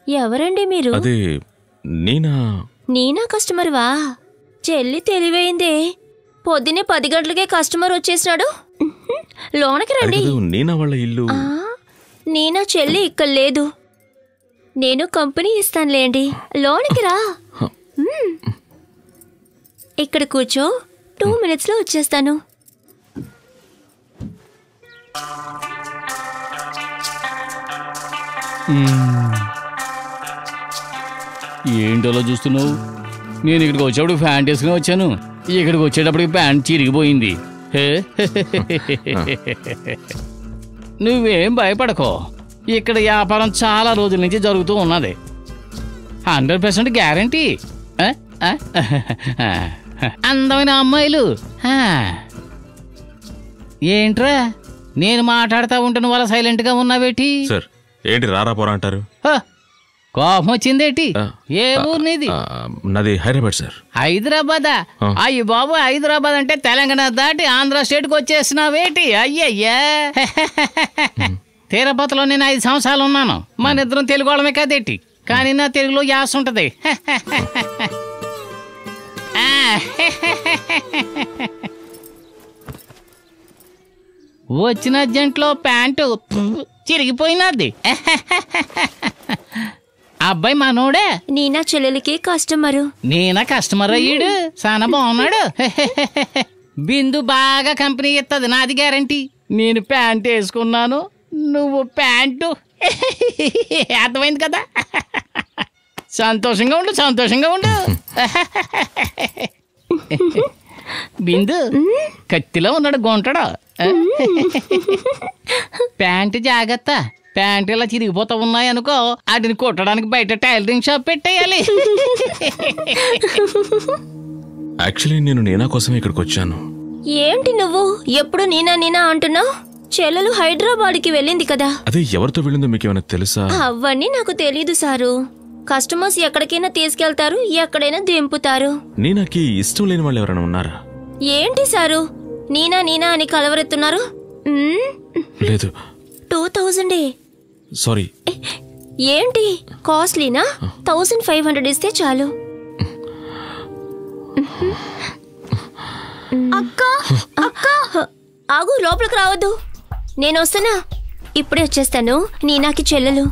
ఎవరండి మీరు? అదే నీనా కస్టమర్వా? చెల్లి తెలివైందే, పొద్దునే 10 గంటలకే కస్టమర్ వచ్చేసినాడు. లోనకి రండి. నీనా వాళ్ళ ఇల్లు. నీనా చెల్లి ఇక్కడ లేదు. నేను కంపెనీ ఇస్తానులేండి, లోనికి రా. ఇక్కడ కూర్చో, 2 minutesలో వచ్చేస్తాను. ఏంటోలా చూస్తున్నావు? నేను ఇక్కడికి వచ్చేప్పుడు ప్యాంట్ వేసుకుని వచ్చాను, ఇక్కడికి వచ్చేటప్పటికి ప్యాంట్ చిరిగిపోయింది. నువ్వేం భయపడకో, ఇక్కడ వ్యాపారం చాలా రోజుల నుంచి జరుగుతూ ఉన్నది. 100% గ్యారంటీ. అందమైన అమ్మాయిలు. ఏంట్రా నేను మాట్లాడుతూ ఉంటున్న వాళ్ళ సైలెంట్గా ఉన్నావేటి? సార్ ఏంటి రారా పోరా అంటారు? కోపం వచ్చిందేటి? ఏ ఊరు నీది? నాది హైదరాబాద్ సార్. హైదరాబాదా? అయ్యి బాబు, హైదరాబాద్ అంటే తెలంగాణ దాటి ఆంధ్ర స్టేట్కి వచ్చేసినావేటి? అయ్యయ్యా, తిరుపతిలో నేను 5 సంవత్సరాలు ఉన్నాను. మన ఇద్దరం తెలుగు వాళ్ళమే కదేటి, కానీ నా తెలుగులో యాస ఉంటది. వచ్చిన అర్జెంట్లో ప్యాంటు చిరిగిపోయినది. అబ్బాయి మనోడే. నీనా చెల్లెలికి కస్టమరు. నేనా కస్టమర్ అయ్యాడు, చాలా బాగున్నాడు. బిందు బాగా కంపెనీ ఇస్తుంది, నాది గ్యారంటీ. నేను ప్యాంట్ వేసుకున్నాను, నువ్వు ప్యాంటు. అర్థమైంది కదా? సంతోషంగా ఉండు, సంతోషంగా ఉండు. బిందు కత్తిలో ఉన్నాడు గొంటడు. ప్యాంటు జాగ్రత్త, ప్యాంటు ఇలా చిరిగిపోతా ఉన్నాయనుకో, వాటిని కుట్టడానికి బయట టైలరింగ్ షాప్ పెట్టేయాలి. యాక్చువల్లీ నేను నీనా కోసమే ఇక్కడికి వచ్చాను. ఏంటి నువ్వు ఎప్పుడు నీనా నీనా అంటున్నావు? చెల్లెలు హైదరాబాద్కి వెళ్ళింది కదా. అదే ఎవరితో వెళ్ళిందో మీకు ఏమైనా తెలుసా? అవన్నీ నాకు తెలీదు సారు. కస్టమర్స్ ఎక్కడికైనా తీసుకెళ్తారు, ఎక్కడైనా దింపుతారు. నీనాకి ఇష్టం లేని వాళ్ళు ఎవరైనా ఉన్నారా? ఏంటి సారు నీనా నీనా అని కలవరెత్తున్నారు? లేదు. 2000. సారీ. ఏంటి కాస్ట్లీనా? 1500 ఇస్తే చాలు. అక్క అక్క ఆగు, లోపలికి రావద్దు. నేను వస్తున్నా, ఇప్పుడే వచ్చేస్తాను. నీనాకి చెల్లెలు.